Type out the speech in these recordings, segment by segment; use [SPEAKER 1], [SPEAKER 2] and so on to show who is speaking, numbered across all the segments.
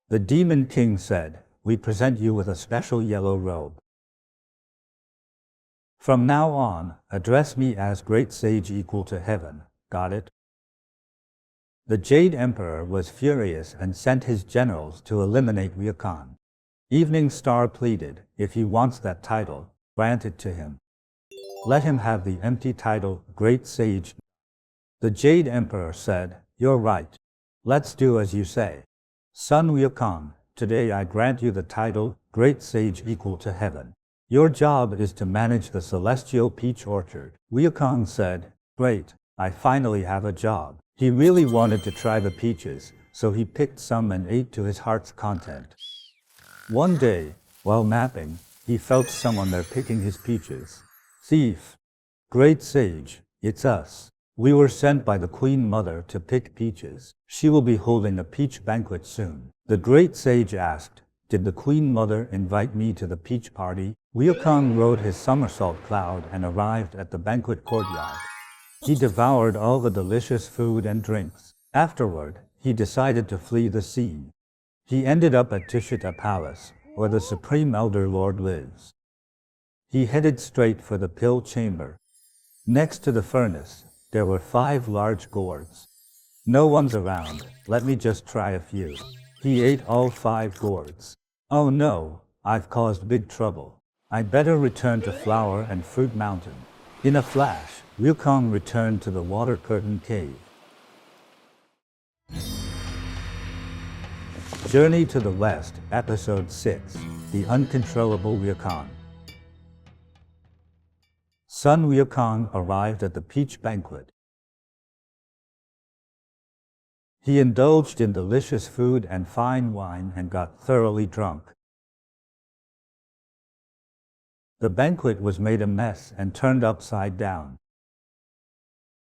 [SPEAKER 1] The Demon King said, "We present you with a special yellow robe. From now on, address me as Great Sage equal to heaven, got it?" The Jade Emperor was furious and sent his generals to eliminate Wukong. Evening Star pleaded, if he wants that title, grant it to him. Let him have the empty title, Great Sage. The Jade Emperor said, "You're right. Let's do as you say. Sun Wukong, today I grant you the title, Great Sage equal to heaven. Your job is to manage the celestial peach orchard." Wukong said, "Great, I finally have a job." He really wanted to try the peaches, so he picked some and ate to his heart's content. One day, while napping, he felt someone there picking his peaches. "Thief! Great Sage, it's us. We were sent by the Queen Mother to pick peaches. She will be holding a peach banquet soon." The Great Sage asked, "Did the Queen Mother invite me to the peach party?" Wukong rode his somersault cloud and arrived at the banquet courtyard. He devoured all the delicious food and drinks. Afterward, he decided to flee the scene. He ended up at Tishita Palace, where the Supreme Elder Lord lives. He headed straight for the pill chamber. Next to the furnace, there were 5 large gourds. "No one's around, let me just try a few." He ate all 5 gourds. "Oh no, I've caused big trouble. I better return to Flower and Fruit Mountain." In a flash, Wukong returned to the Water Curtain Cave. Journey to the West, Episode 6, The Uncontrollable Wukong. Sun Wukong arrived at the peach banquet. He indulged in delicious food and fine wine and got thoroughly drunk. The banquet was made a mess and turned upside down.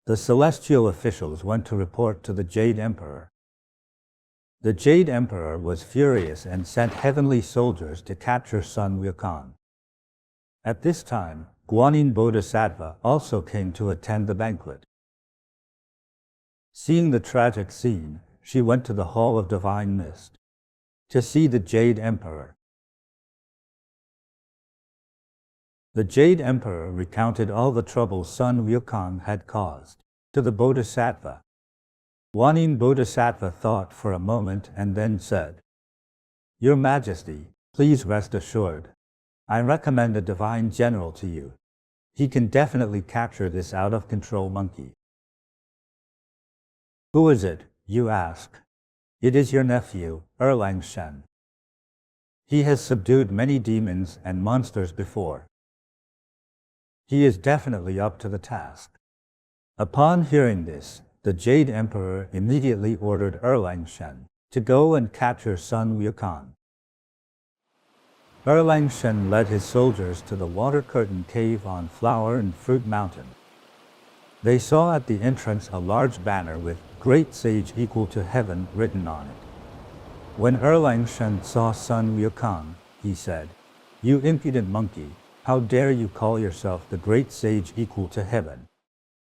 [SPEAKER 1] The celestial officials went to report to the Jade Emperor. The Jade Emperor was furious and sent heavenly soldiers to capture Sun Wukong. At this time, Guanyin Bodhisattva also came to attend the banquet. Seeing the tragic scene, she went to the Hall of Divine Mist to see the Jade Emperor. The Jade Emperor recounted all the trouble Sun Wukong had caused to the Bodhisattva. Guanyin Bodhisattva thought for a moment and then said, "Your Majesty, please rest assured. I recommend a divine general to you. He can definitely capture this out-of-control monkey." "Who is it?" you ask. "It is your nephew, Erlang Shen. He has subdued many demons and monsters before. He is definitely up to the task." Upon hearing this, the Jade Emperor immediately ordered Erlang Shen to go and capture Sun Wukong. Erlang Shen led his soldiers to the Water Curtain Cave on Flower and Fruit Mountain. They saw at the entrance a large banner with "Great Sage equal to heaven" written on it. When Erlang Shen saw Sun Wukong, he said, "You impudent monkey, how dare you call yourself the Great Sage equal to heaven?"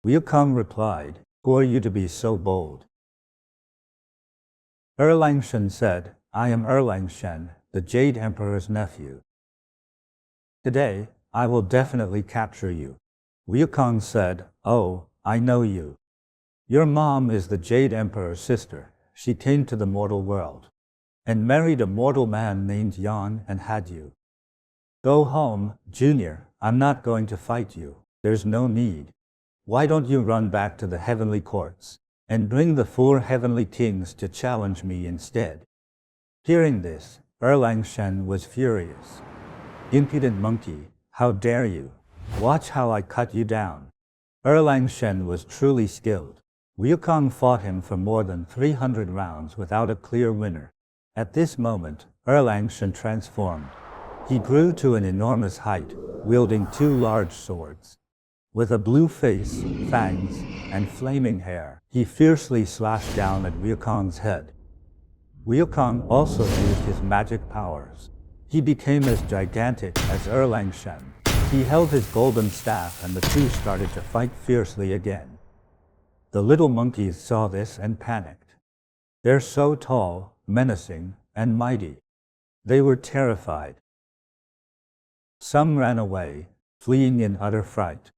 [SPEAKER 1] Wukong replied, "Who are you to be so bold?" Erlang Shen said, "I am Erlang Shen, the Jade Emperor's nephew. Today, I will definitely capture you." Wukong said, "Oh, I know you. Your mom is the Jade Emperor's sister. She came to the mortal world and married a mortal man named Yang and had you. Go home, Junior. I'm not going to fight you. There's no need. Why don't you run back to the heavenly courts and bring the 4 heavenly kings to challenge me instead?" Hearing this, Erlang Shen was furious. "Impudent monkey, how dare you? Watch how I cut you down." Erlang Shen was truly skilled. Wukong fought him for more than 300 rounds without a clear winner. At this moment, Erlang Shen transformed. He grew to an enormous height, wielding 2 large swords. With a blue face, fangs, and flaming hair, he fiercely slashed down at Wukong's head. Wukong also used his magic powers. He became as gigantic as Erlang Shen. He held his golden staff and the two started to fight fiercely again. The little monkeys saw this and panicked. They're so tall, menacing, and mighty. They were terrified. Some ran away, fleeing in utter fright.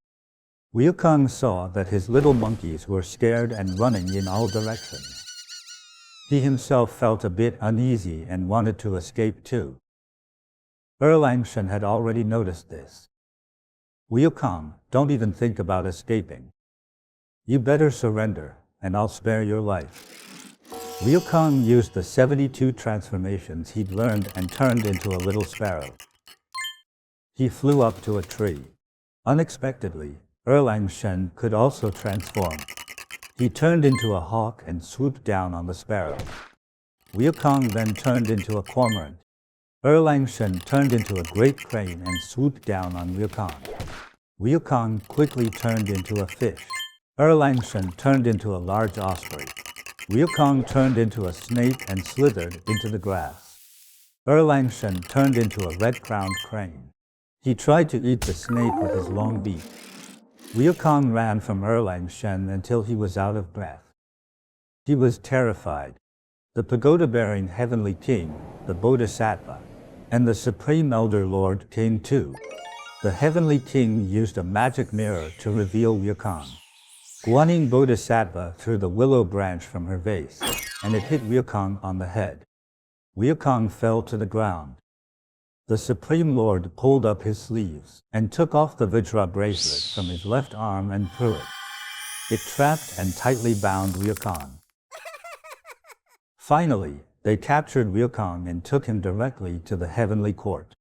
[SPEAKER 1] Wukong saw that his little monkeys were scared and running in all directions. He himself felt a bit uneasy and wanted to escape too. Erlang Shen had already noticed this. Wukong, don't even think about escaping. You better surrender, and I'll spare your life. Wukong used the 72 transformations he'd learned and turned into a little sparrow. He flew up to a tree. Unexpectedly, Erlang Shen could also transform. He turned into a hawk and swooped down on the sparrow. Wukong then turned into a cormorant. Erlang Shen turned into a great crane and swooped down on Wukong. Wukong quickly turned into a fish. Erlang Shen turned into a large osprey. Wukong turned into a snake and slithered into the grass. Erlang Shen turned into a red-crowned crane. He tried to eat the snake with his long beak. Wukong ran from Erlang Shen until he was out of breath. He was terrified. The pagoda-bearing heavenly king, the Bodhisattva, and the Supreme Elder Lord came too. The heavenly king used a magic mirror to reveal Wukong. Guanyin Bodhisattva threw the willow branch from her vase, and it hit Wukong on the head. Wukong fell to the ground. The Supreme Lord pulled up his sleeves and took off the Vajra bracelet from his left arm and threw it. It trapped and tightly bound Wukong. Finally, they captured Wukong and took him directly to the heavenly court.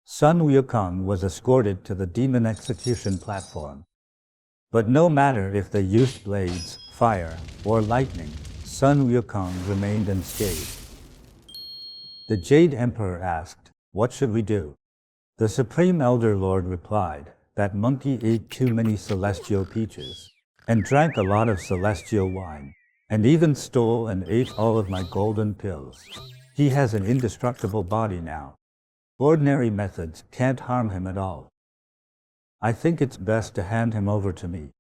[SPEAKER 1] Sun Wukong was escorted to the demon execution platform. But no matter if they used blades, fire, or lightning, Sun Wukong remained unscathed. The Jade Emperor asked, "What should we do?" The Supreme Elder Lord replied, "That monkey ate too many celestial peaches, and drank a lot of celestial wine, and even stole and ate all of my golden pills. He has an indestructible body now. Ordinary methods can't harm him at all. I think it's best to hand him over to me.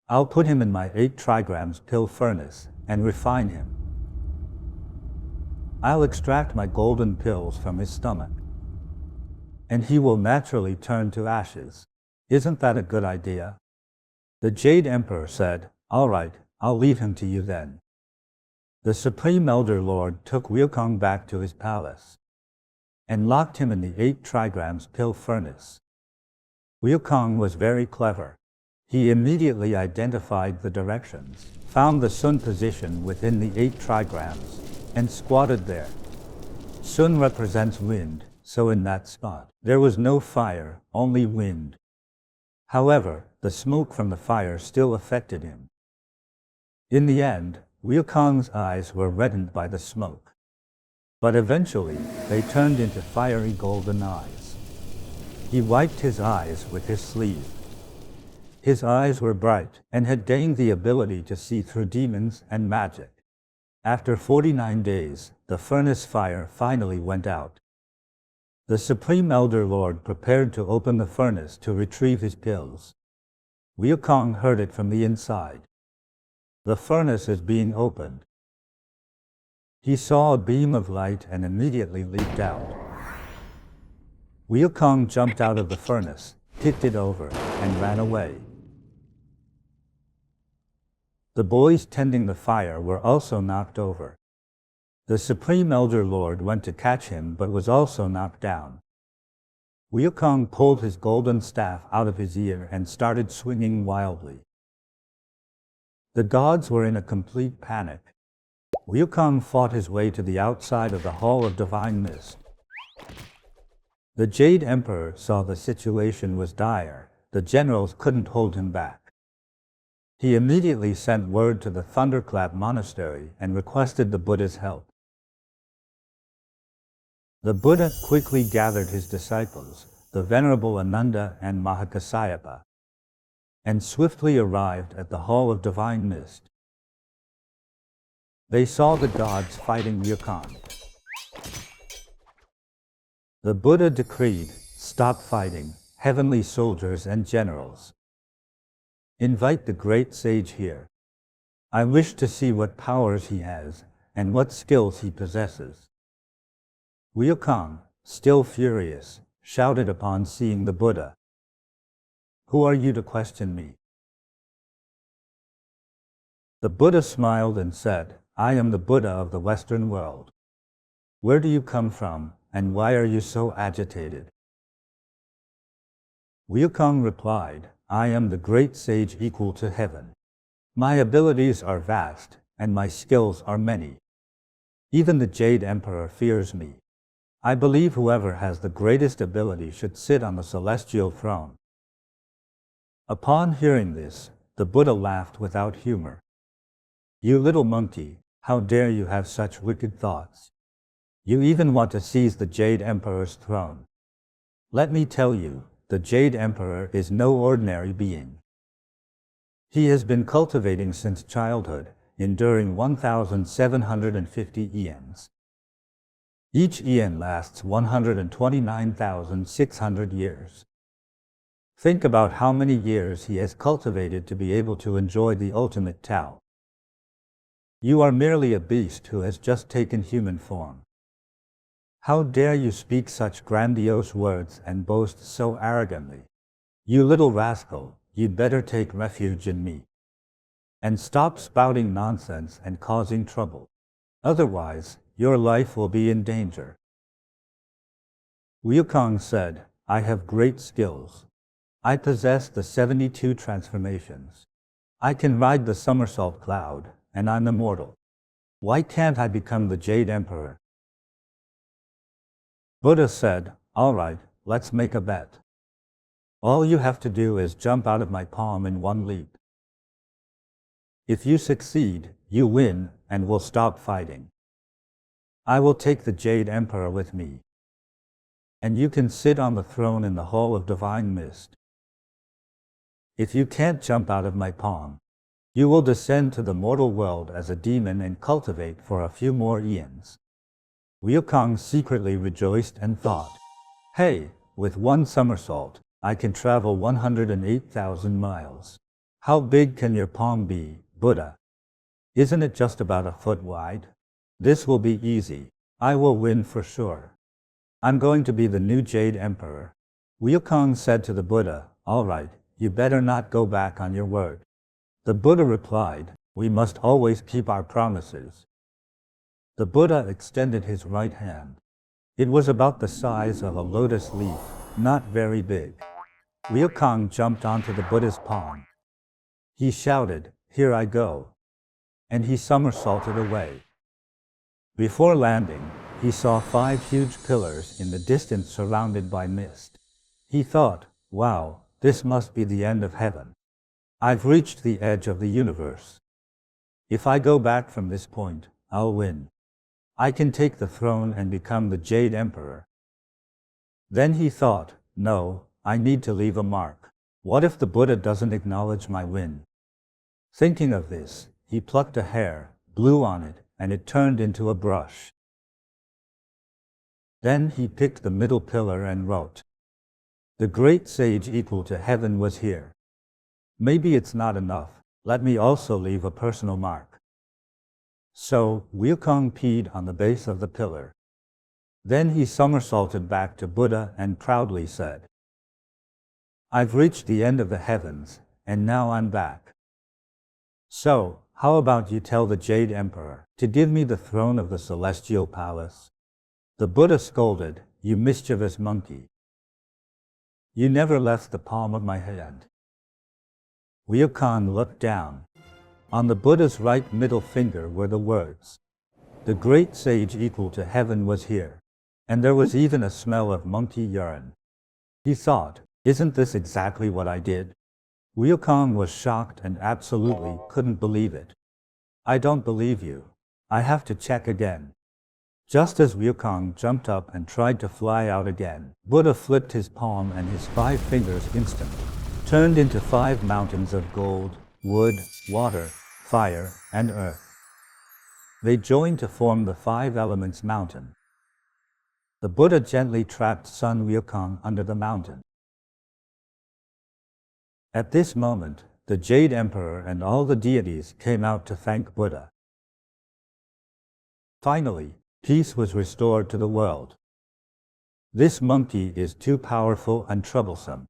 [SPEAKER 1] I'll put him in my 8 trigrams pill furnace and refine him. I'll extract my golden pills from his stomach, and he will naturally turn to ashes. Isn't that a good idea?" The Jade Emperor said, "All right, I'll leave him to you then." The Supreme Elder Lord took Wukong back to his palace and locked him in the 8 trigrams pill furnace. Wukong was very clever. He immediately identified the directions, found the Sun position within the 8 trigrams, and squatted there. Sun represents wind, so in that spot, there was no fire, only wind. However, the smoke from the fire still affected him. In the end, Wukong's eyes were reddened by the smoke. But eventually, they turned into fiery golden eyes. He wiped his eyes with his sleeve. His eyes were bright and had gained the ability to see through demons and magic. After 49 days, the furnace fire finally went out. The Supreme Elder Lord prepared to open the furnace to retrieve his pills. Wukong heard it from the inside. "The furnace is being opened." He saw a beam of light and immediately leaped out. Wukong jumped out of the furnace, kicked it over, and ran away. The boys tending the fire were also knocked over. The Supreme Elder Lord went to catch him but was also knocked down. Wukong pulled his golden staff out of his ear and started swinging wildly. The gods were in a complete panic. Wukong fought his way to the outside of the Hall of Divine Mist. The Jade Emperor saw the situation was dire. The generals couldn't hold him back. He immediately sent word to the Thunderclap Monastery and requested the Buddha's help. The Buddha quickly gathered his disciples, the Venerable Ananda and Mahakassapa, and swiftly arrived at the Hall of Divine Mist. They saw the gods fighting Wukong. The Buddha decreed, "Stop fighting, heavenly soldiers and generals. Invite the great sage here. I wish to see what powers he has, and what skills he possesses. Wukong, still furious, shouted upon seeing the Buddha, "Who are you to question me?" The Buddha smiled and said, "I am the Buddha of the Western world. Where do you come from, and why are you so agitated?" Wukong replied, "I am the great sage equal to heaven. My abilities are vast, and my skills are many. Even the Jade Emperor fears me. I believe whoever has the greatest ability should sit on the celestial throne." Upon hearing this, the Buddha laughed without humor. "You little monkey, how dare you have such wicked thoughts? You even want to seize the Jade Emperor's throne. Let me tell you, the Jade Emperor is no ordinary being. He has been cultivating since childhood, enduring 1,750 eons. Each eon lasts 129,600 years. Think about how many years he has cultivated to be able to enjoy the ultimate Tao. You are merely a beast who has just taken human form. How dare you speak such grandiose words and boast so arrogantly? You little rascal, you'd better take refuge in me. And stop spouting nonsense and causing trouble. Otherwise, your life will be in danger." Wukong said, "I have great skills. I possess the 72 transformations. I can ride the somersault cloud, and I'm immortal. Why can't I become the Jade Emperor?" Buddha said, "All right, let's make a bet. All you have to do is jump out of my palm in one leap. If you succeed, you win, and we'll stop fighting. I will take the Jade Emperor with me. And you can sit on the throne in the Hall of Divine Mist. If you can't jump out of my palm, you will descend to the mortal world as a demon and cultivate for a few more eons." Wukong secretly rejoiced and thought, "Hey, with one somersault, I can travel 108,000 miles. How big can your palm be, Buddha? Isn't it just about a foot wide? This will be easy. I will win for sure. I'm going to be the new Jade Emperor." Wukong said to the Buddha, "All right, you better not go back on your word." The Buddha replied, "We must always keep our promises." The Buddha extended his right hand. It was about the size of a lotus leaf, not very big. Wukong jumped onto the Buddha's palm. He shouted, "Here I go." And he somersaulted away. Before landing, he saw 5 huge pillars in the distance surrounded by mist. He thought, "Wow, this must be the end of heaven. I've reached the edge of the universe. If I go back from this point, I'll win. I can take the throne and become the Jade Emperor." Then he thought, "No, I need to leave a mark. What if the Buddha doesn't acknowledge my win?" Thinking of this, he plucked a hair, blew on it, and it turned into a brush. Then he picked the middle pillar and wrote, "The great sage equal to heaven was here. Maybe it's not enough, let me also leave a personal mark." So Wukong peed on the base of the pillar. Then he somersaulted back to Buddha and proudly said, "I've reached the end of the heavens, and now I'm back. So, how about you tell the Jade Emperor to give me the throne of the celestial palace?" The Buddha scolded, "You mischievous monkey. You never left the palm of my hand." Wukong looked down. On the Buddha's right middle finger were the words, "The great sage equal to heaven was here," and there was even a smell of monkey urine. He thought, "Isn't this exactly what I did?" Wukong was shocked and absolutely couldn't believe it. "I don't believe you. I have to check again." Just as Wukong jumped up and tried to fly out again, Buddha flipped his palm and his 5 fingers instantly turned into 5 mountains of gold, wood, water, fire, and earth. They joined to form the 5 elements mountain. The Buddha gently trapped Sun Wukong under the mountain. At this moment, the Jade Emperor and all the deities came out to thank Buddha. Finally, peace was restored to the world. This monkey is too powerful and troublesome.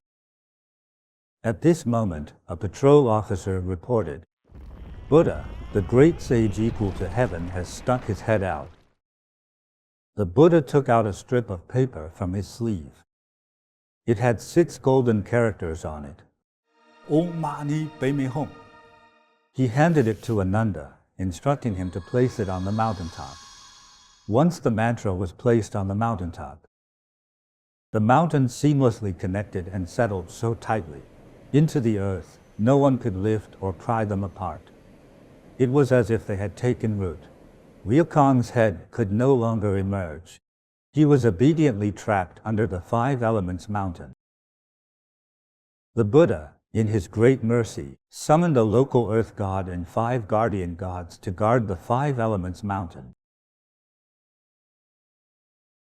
[SPEAKER 1] At this moment, a patrol officer reported, Buddha, the great sage equal to heaven, has stuck his head out. The Buddha took out a strip of paper from his sleeve. It had 6 golden characters on it. Om Mani Padme Hum. He handed it to Ananda, instructing him to place it on the mountaintop. Once the mantra was placed on the mountaintop, the mountain seamlessly connected and settled so tightly into the earth, no one could lift or pry them apart. It was as if they had taken root. Wukong's head could no longer emerge. He was obediently trapped under the 5 elements mountain. The Buddha, in his great mercy, summoned a local earth god and 5 guardian gods to guard the 5 elements mountain.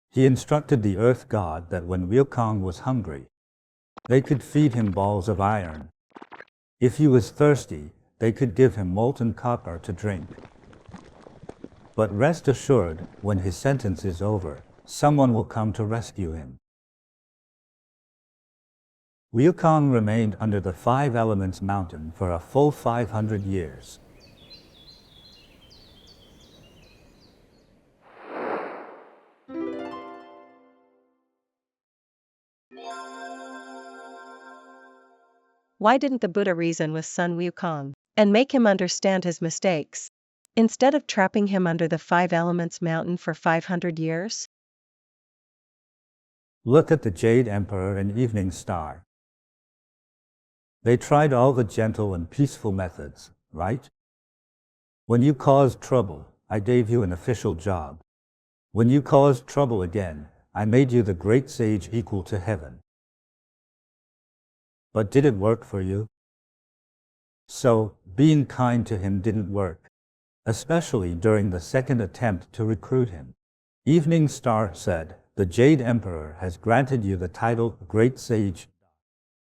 [SPEAKER 1] He instructed the earth god that when Wukong was hungry, they could feed him balls of iron. If he was thirsty, they could give him molten copper to drink. But rest assured, when his sentence is over, someone will come to rescue him. Wukong remained under the 5 elements mountain for a full 500 years.
[SPEAKER 2] Why didn't the Buddha reason with Sun Wukong and make him understand his mistakes, instead of trapping him under the 5 elements mountain for 500 years?
[SPEAKER 1] Look at the Jade Emperor and Evening Star. They tried all the gentle and peaceful methods, right? When you caused trouble, I gave you an official job. When you caused trouble again, I made you the great sage equal to heaven. But did it work for you? So, being kind to him didn't work, especially during the second attempt to recruit him. Evening Star said, the Jade Emperor has granted you the title Great Sage.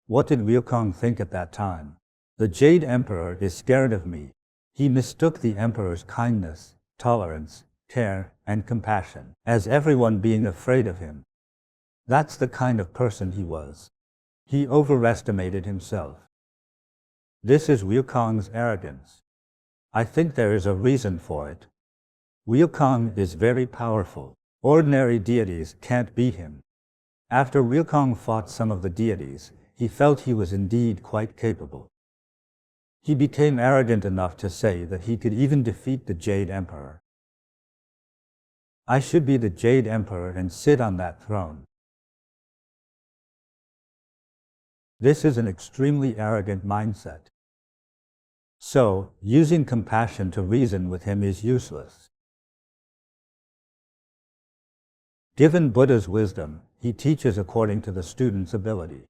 [SPEAKER 1] What did Wukong think at that time? The Jade Emperor is scared of me. He mistook the Emperor's kindness, tolerance, care, and compassion as everyone being afraid of him. That's the kind of person he was. He overestimated himself. This is Wukong's arrogance. I think there is a reason for it. Wukong is very powerful. Ordinary deities can't beat him. After Wukong fought some of the deities, he felt he was indeed quite capable. He became arrogant enough to say that he could even defeat the Jade Emperor. I should be the Jade Emperor and sit on that throne. This is an extremely arrogant mindset. So, using compassion to reason with him is useless. Given Buddha's wisdom, he teaches according to the student's ability.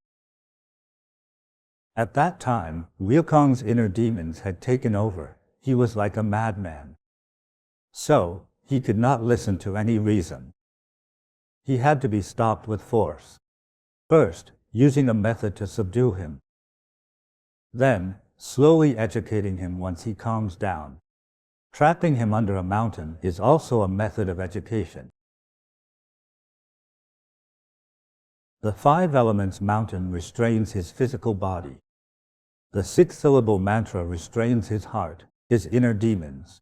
[SPEAKER 1] At that time, Wukong's inner demons had taken over. He was like a madman. So, he could not listen to any reason. He had to be stopped with force. First, using a method to subdue him. Then, slowly educating him once he calms down. Trapping him under a mountain is also a method of education. The 5 elements mountain restrains his physical body. The 6-syllable mantra restrains his heart, his inner demons.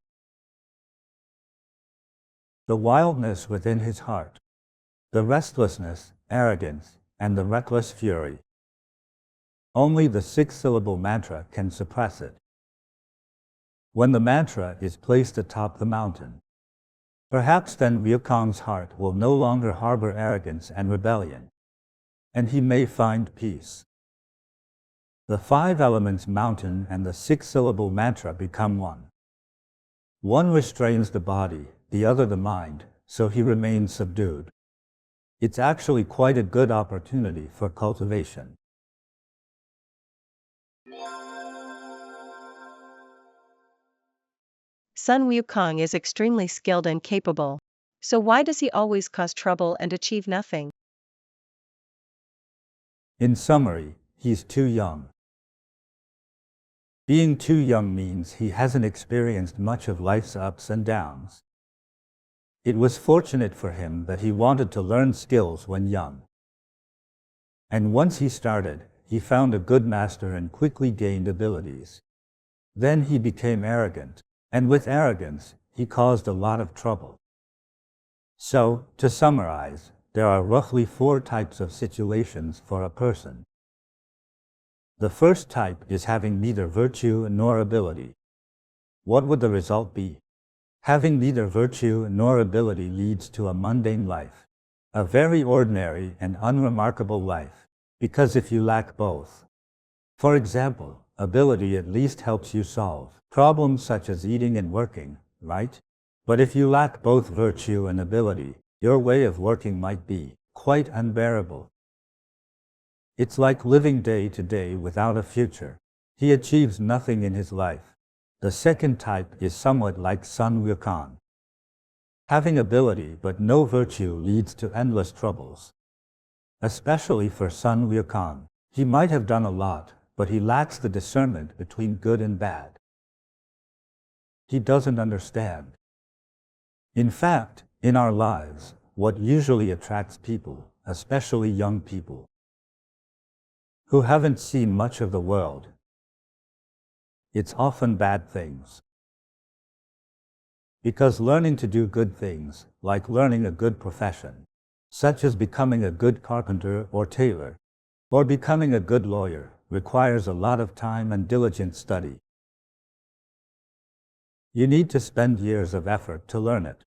[SPEAKER 1] The wildness within his heart, the restlessness, arrogance, and the reckless fury. Only the 6-syllable mantra can suppress it. When the mantra is placed atop the mountain, perhaps then Wukong's heart will no longer harbor arrogance and rebellion, and he may find peace. The 5 elements mountain and the 6-syllable mantra become one. One restrains the body, the other the mind, so he remains subdued. It's actually quite a good opportunity for cultivation.
[SPEAKER 2] Sun Wukong is extremely skilled and capable. So why does he always cause trouble and achieve nothing?
[SPEAKER 1] In summary, he's too young. Being too young means he hasn't experienced much of life's ups and downs. It was fortunate for him that he wanted to learn skills when young. And once he started, he found a good master and quickly gained abilities. Then he became arrogant, and with arrogance, he caused a lot of trouble. So, to summarize, there are roughly 4 types of situations for a person. The first type is having neither virtue nor ability. What would the result be? Having neither virtue nor ability leads to a mundane life, a very ordinary and unremarkable life, because if you lack both, for example, ability at least helps you solve problems such as eating and working, right? But if you lack both virtue and ability, your way of working might be quite unbearable. It's like living day to day without a future. He achieves nothing in his life. The second type is somewhat like Sun Wukong. Having ability but no virtue leads to endless troubles. Especially for Sun Wukong. He might have done a lot, but he lacks the discernment between good and bad. He doesn't understand. In fact, in our lives, what usually attracts people, especially young people, who haven't seen much of the world, it's often bad things. Because learning to do good things, like learning a good profession, such as becoming a good carpenter or tailor, or becoming a good lawyer, requires a lot of time and diligent study. You need to spend years of effort to learn it.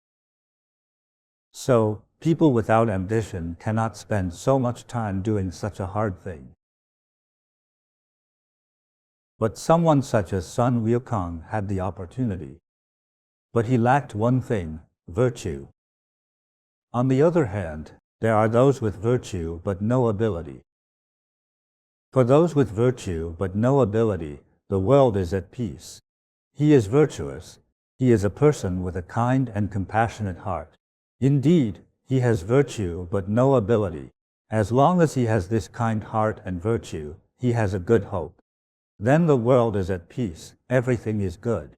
[SPEAKER 1] So, people without ambition cannot spend so much time doing such a hard thing. But someone such as Sun Wukong had the opportunity. But he lacked one thing, virtue. On the other hand, there are those with virtue but no ability. For those with virtue but no ability, the world is at peace. He is virtuous. He is a person with a kind and compassionate heart. Indeed, he has virtue but no ability. As long as he has this kind heart and virtue, he has a good hope. Then the world is at peace, everything is good.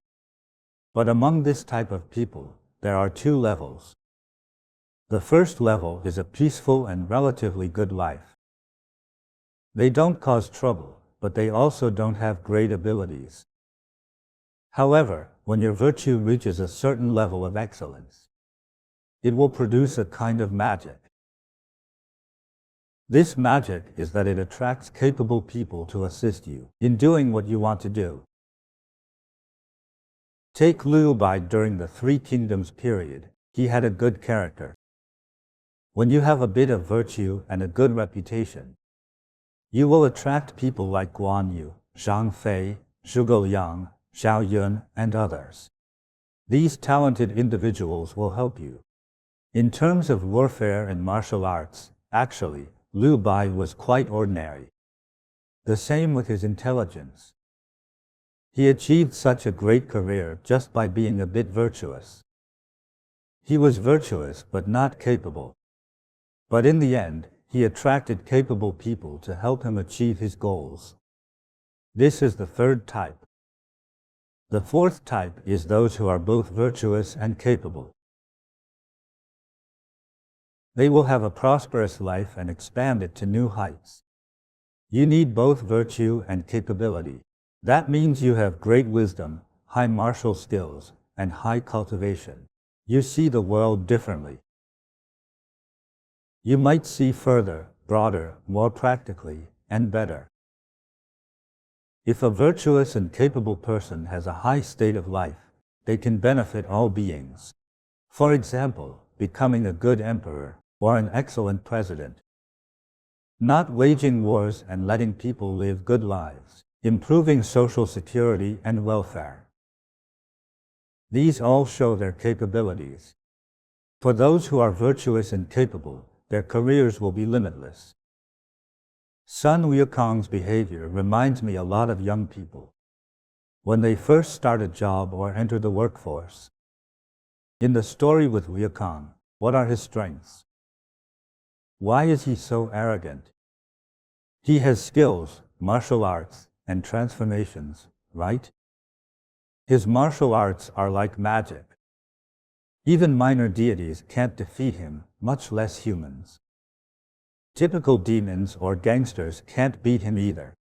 [SPEAKER 1] But among this type of people, there are 2 levels. The first level is a peaceful and relatively good life. They don't cause trouble, but they also don't have great abilities. However, when your virtue reaches a certain level of excellence, it will produce a kind of magic. This magic is that it attracts capable people to assist you in doing what you want to do. Take Liu Bai during the 3 Kingdoms period. He had a good character. When you have a bit of virtue and a good reputation, you will attract people like Guan Yu, Zhang Fei, Zhuge Liang, Xiao Yun, and others. These talented individuals will help you. In terms of warfare and martial arts, actually, Liu Bai was quite ordinary. The same with his intelligence. He achieved such a great career just by being a bit virtuous. He was virtuous but not capable. But in the end, he attracted capable people to help him achieve his goals. This is the third type. The fourth type is those who are both virtuous and capable. They will have a prosperous life and expand it to new heights. You need both virtue and capability. That means you have great wisdom, high martial skills, and high cultivation. You see the world differently. You might see further, broader, more practically, and better. If a virtuous and capable person has a high state of life, they can benefit all beings. For example, becoming a good emperor or an excellent president. Not waging wars and letting people live good lives, improving social security and welfare. These all show their capabilities. For those who are virtuous and capable, their careers will be limitless. Sun Wukong's behavior reminds me a lot of young people. When they first start a job or enter the workforce. In the story with Wukong, what are his strengths? Why is he so arrogant? He has skills, martial arts, and transformations, right? His martial arts are like magic. Even minor deities can't defeat him, much less humans. Typical demons or gangsters can't beat him either.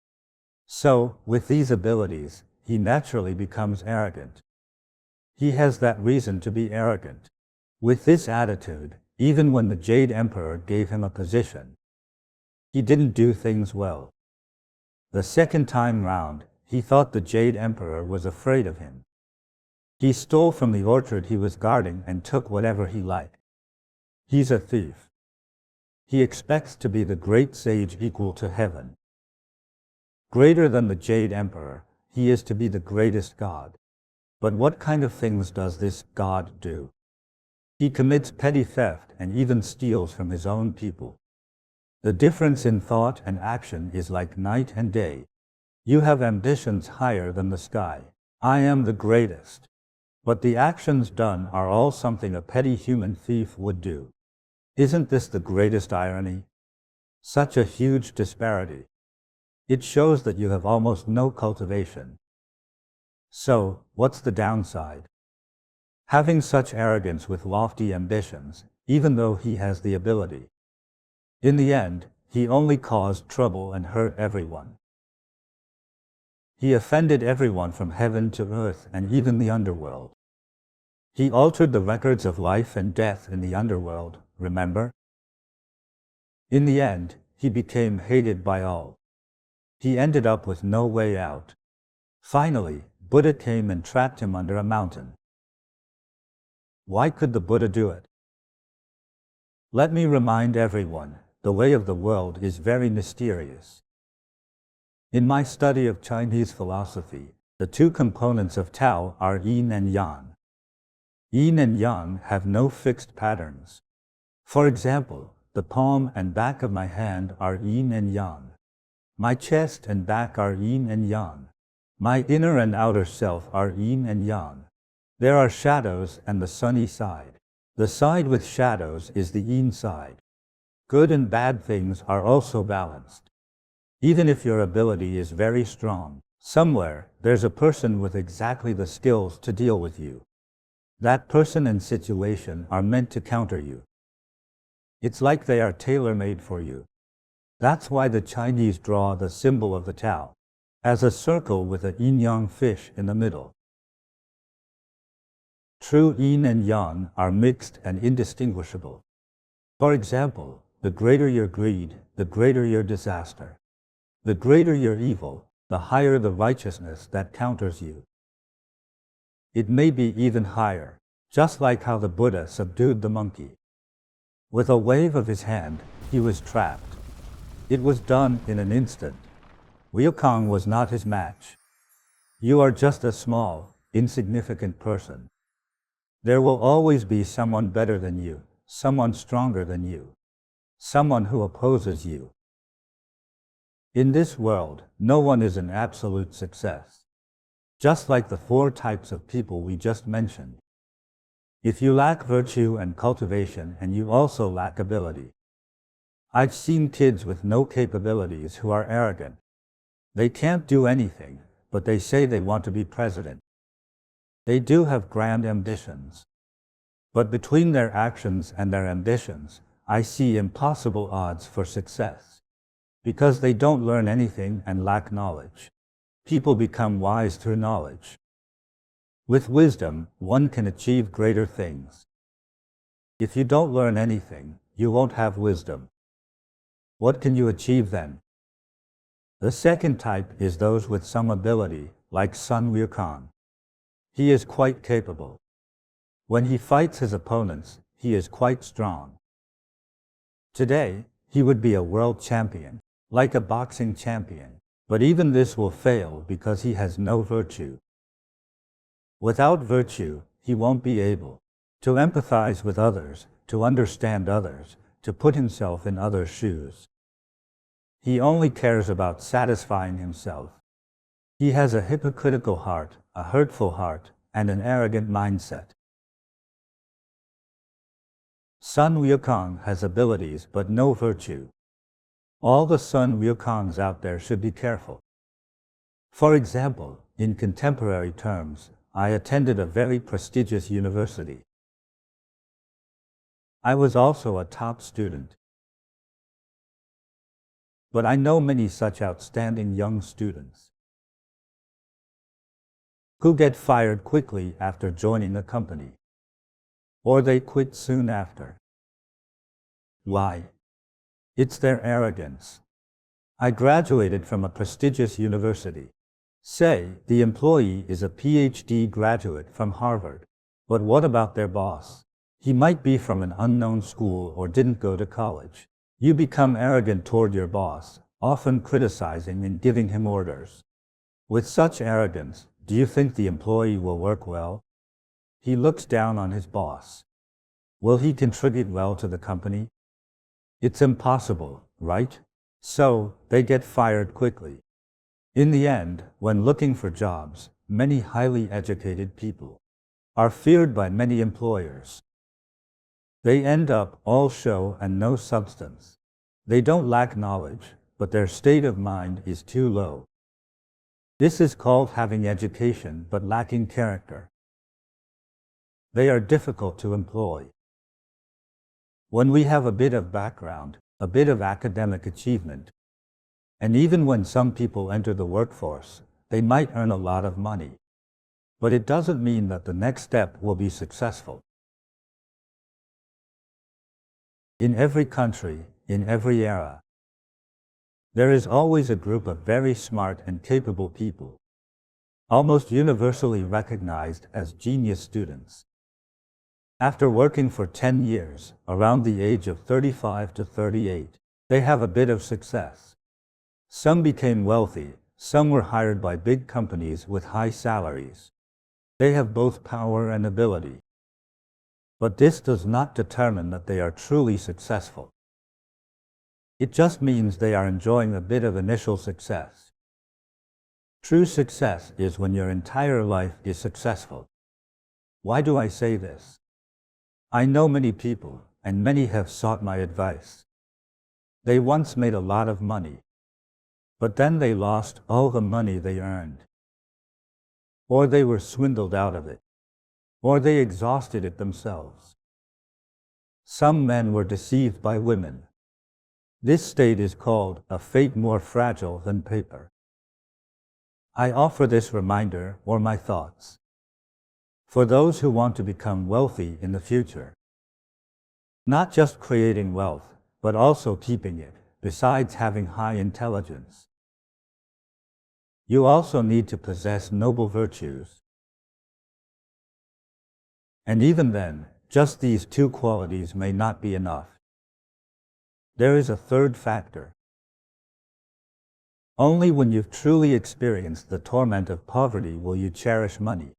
[SPEAKER 1] So, with these abilities, he naturally becomes arrogant. He has that reason to be arrogant. With this attitude, even when the Jade Emperor gave him a position, he didn't do things well. The second time round, he thought the Jade Emperor was afraid of him. He stole from the orchard he was guarding and took whatever he liked. He's a thief. He expects to be the great sage equal to heaven. Greater than the Jade Emperor, he is to be the greatest god. But what kind of things does this god do? He commits petty theft and even steals from his own people. The difference in thought and action is like night and day. You have ambitions higher than the sky. I am the greatest. But the actions done are all something a petty human thief would do. Isn't this the greatest irony? Such a huge disparity. It shows that you have almost no cultivation. So, what's the downside? Having such arrogance with lofty ambitions, even though he has the ability. In the end, he only caused trouble and hurt everyone. He offended everyone from heaven to earth and even the underworld. He altered the records of life and death in the underworld, remember? In the end, he became hated by all. He ended up with no way out. Finally, Buddha came and trapped him under a mountain. Why could the Buddha do it? Let me remind everyone, the way of the world is very mysterious. In my study of Chinese philosophy, the two components of Tao are yin and yang. Yin and yang have no fixed patterns. For example, the palm and back of my hand are yin and yang. My chest and back are yin and yang. My inner and outer self are yin and yang. There are shadows and the sunny side. The side with shadows is the yin side. Good and bad things are also balanced. Even if your ability is very strong, somewhere there's a person with exactly the skills to deal with you. That person and situation are meant to counter you. It's like they are tailor-made for you. That's why the Chinese draw the symbol of the Tao as a circle with a yin-yang fish in the middle. True yin and yang are mixed and indistinguishable. For example, the greater your greed, the greater your disaster. The greater your evil, the higher the righteousness that counters you. It may be even higher, just like how the Buddha subdued the monkey. With a wave of his hand, he was trapped. It was done in an instant. Wukong was not his match. You are just a small, insignificant person. There will always be someone better than you, someone stronger than you, someone who opposes you. In this world, no one is an absolute success. Just like the 4 types of people we just mentioned. If you lack virtue and cultivation and you also lack ability. I've seen kids with no capabilities who are arrogant. They can't do anything, but they say they want to be president. They do have grand ambitions. But between their actions and their ambitions, I see impossible odds for success. Because they don't learn anything and lack knowledge. People become wise through knowledge. With wisdom, one can achieve greater things. If you don't learn anything, you won't have wisdom. What can you achieve then? The second type is those with some ability, like Sun Wukong. He is quite capable. When he fights his opponents, he is quite strong. Today, he would be a world champion, like a boxing champion, but even this will fail because he has no virtue. Without virtue, he won't be able to empathize with others, to understand others, to put himself in others' shoes. He only cares about satisfying himself. He has a hypocritical heart, a hurtful heart, and an arrogant mindset. Sun Wukong has abilities but no virtue. All the Sun Wukongs out there should be careful. For example, in contemporary terms, I attended a very prestigious university. I was also a top student. But I know many such outstanding young students who get fired quickly after joining a company, or they quit soon after. Why? It's their arrogance. I graduated from a prestigious university. Say, the employee is a PhD graduate from Harvard. But what about their boss? He might be from an unknown school or didn't go to college. You become arrogant toward your boss, often criticizing and giving him orders. With such arrogance, do you think the employee will work well? He looks down on his boss. Will he contribute well to the company? It's impossible, right? So, they get fired quickly. In the end, when looking for jobs, many highly educated people are feared by many employers. They end up all show and no substance. They don't lack knowledge, but their state of mind is too low. This is called having education but lacking character. They are difficult to employ. When we have a bit of background, a bit of academic achievement, and even when some people enter the workforce, they might earn a lot of money. But it doesn't mean that the next step will be successful. In every country, in every era, there is always a group of very smart and capable people, almost universally recognized as genius students. After working for 10 years, around the age of 35 to 38, they have a bit of success. Some became wealthy, some were hired by big companies with high salaries. They have both power and ability. But this does not determine that they are truly successful. It just means they are enjoying a bit of initial success. True success is when your entire life is successful. Why do I say this? I know many people, and many have sought my advice. They once made a lot of money, but then they lost all the money they earned. Or they were swindled out of it. Or they exhausted it themselves. Some men were deceived by women. This state is called a fate more fragile than paper. I offer this reminder or my thoughts for those who want to become wealthy in the future. Not just creating wealth, but also keeping it, besides having high intelligence. You also need to possess noble virtues. And even then, just these two qualities may not be enough. There is a third factor. Only when you've truly experienced the torment of poverty will you cherish money.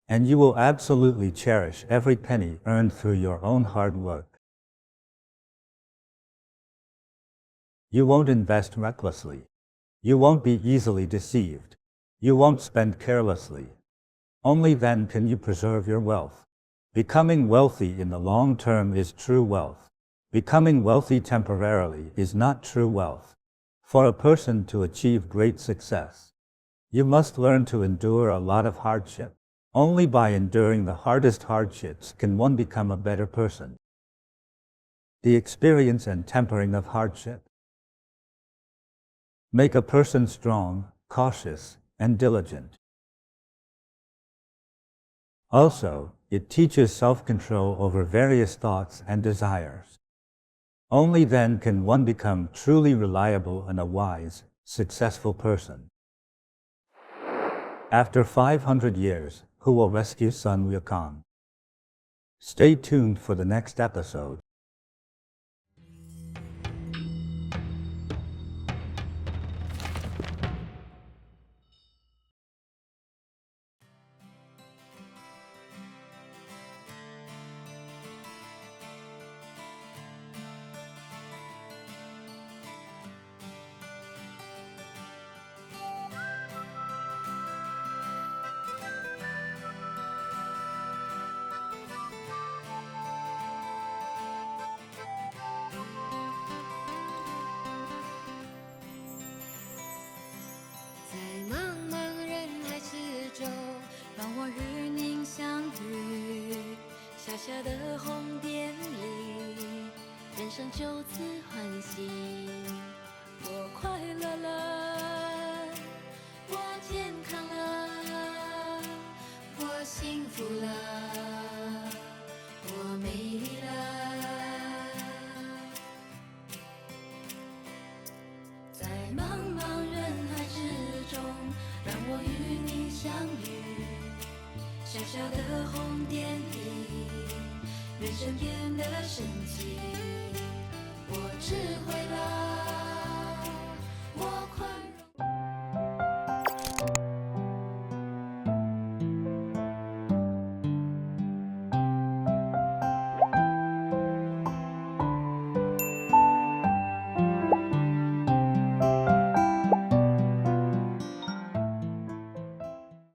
[SPEAKER 1] And you will absolutely cherish every penny earned through your own hard work. You won't invest recklessly. You won't be easily deceived. You won't spend carelessly. Only then can you preserve your wealth. Becoming wealthy in the long term is true wealth. Becoming wealthy temporarily is not true wealth. For a person to achieve great success, you must learn to endure a lot of hardship. Only by enduring the hardest hardships can one become a better person. The experience and tempering of hardship make a person strong, cautious, and diligent. Also, it teaches self-control over various thoughts and desires. Only then can one become truly reliable and a wise, successful person. After 500 years, who will rescue Sun Wukong? Stay tuned for the next episode.
[SPEAKER 3] 就此欢喜。我快乐了，我健康了，我幸福了，我美丽了。在茫茫人海之中，让我与你相遇。小小的红点里，人生变得神奇。我智慧了，